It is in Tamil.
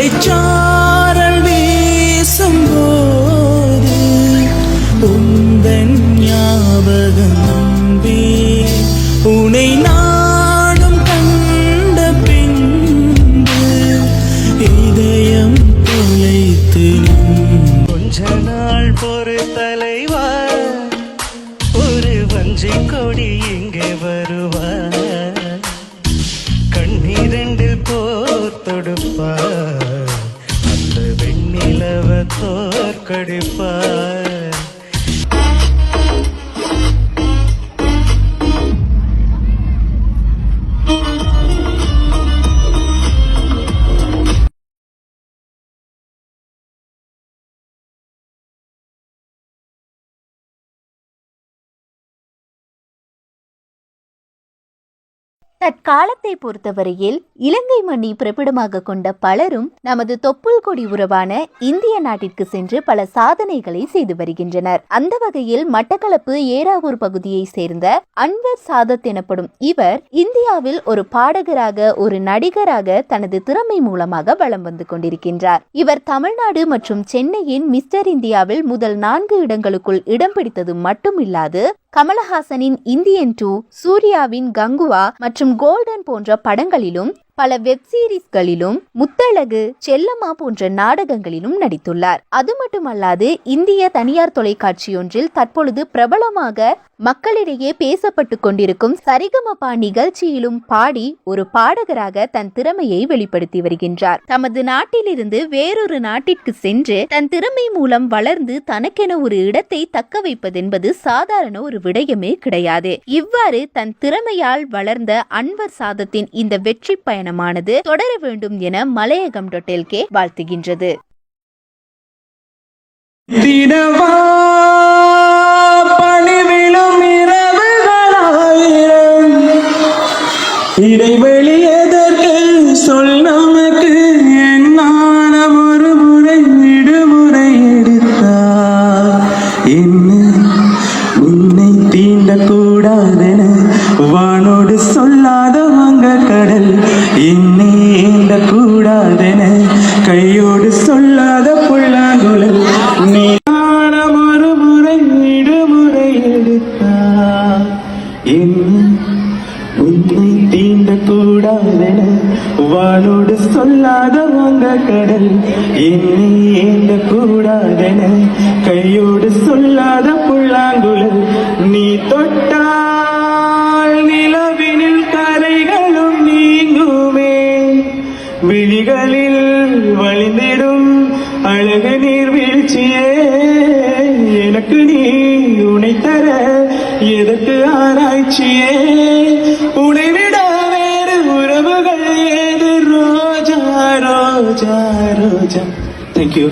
மழைச்சாரல் வீசும்போது உந்தன் ஞாபகம் உனை நானும் கண்ட பின்பு இதயம் தொலைத்து கொஞ்ச நாள் பொறு தலைவா ஒரு வஞ்சி கொடி இங்கே வருவா கண்ணீரண்டில் போர் தொடுப்பா அந்த வெண்ணிலவ தோற்கடிப்பா தற்காலத்தை பொறுத்தவரையில் இலங்கை மண்ணை பிறப்பிடமாக கொண்ட பலரும் நமது தொப்புள் கொடி உறவான இந்திய நாட்டிற்கு சென்று பல சாதனைகளை செய்து வருகின்றனர். அந்த வகையில் மட்டக்களப்பு ஏறாவூர் பகுதியை சேர்ந்த அன்வர் சாதத் எனப்படும் இவர் இந்தியாவில் ஒரு பாடகராக ஒரு நடிகராக தனது திறமை மூலமாக வலம் வந்து கொண்டிருக்கின்றார். இவர் தமிழ்நாடு மற்றும் சென்னையின் மிஸ்டர் இந்தியாவில் முதல் 4 இடங்களுக்குள் இடம் பிடித்தது மட்டுமில்லாது கமலஹாசனின் இந்தியன் 2, சூர்யாவின் கங்குவா மற்றும் கோல்டன் போன்ற படங்களிலும் பல வெப் சீரிஸ்களிலும் முத்தழகு, செல்லம்மா போன்ற நாடகங்களிலும் நடித்துள்ளார். அது மட்டுமல்லாது இந்திய தனியார் தொலைக்காட்சியொன்றில் தற்பொழுது பிரபலமாக மக்களிடையே பேசப்பட்டு கொண்டிருக்கும் சரிகமபா நிகழ்ச்சியிலும் பாடி ஒரு பாடகராக தன் திறமையை வெளிப்படுத்தி வருகின்றார். தமது நாட்டிலிருந்து வேறொரு நாட்டிற்கு சென்று தன் திறமை மூலம் வளர்ந்து தனக்கென ஒரு இடத்தை தக்க வைப்பதென்பது சாதாரண ஒரு விடயமே கிடையாது. இவ்வாறு தன் திறமையால் வளர்ந்த அன்வர் சாதத்தின் இந்த வெற்றி பயணமானது தொடர வேண்டும் என மலையகம்.lk வாழ்த்துகின்றது. இடைவெளி எதற்கு சொல் நமக்கு என்னான ஒரு முறை விடுமுறை எடுத்தார் என்ன உன்னை தீண்டக்கூடாதென வானோடு சொல்லாத வங்க கடல் என்னை ஏண்ட கூடாதென கையோடு சொல்லாத புல்லாங்குழல் நீ ஒரு முறை விடுமுறை எடுத்தார் என்ன உன்னை தீண்டக்கூடாதென வானோடு சொல்லாத வங்க கடல் என்னை ஏண்ட கூடாதென கையோடு சொல்லாத புல்லாங்குழல் நீ தொட்டால் நிலவினில் கரைகளும் நீங்குமே விழிகளில் வழிந்திடும் அழகு நீர்வீழ்ச்சியே எனக்கு நீ உனை தர எதற்கு ஆராய்ச்சியே உனை விட வேறு உறவுகள் ஏது ரோஜா ரோஜா ரோஜா. தேங்க்யூ.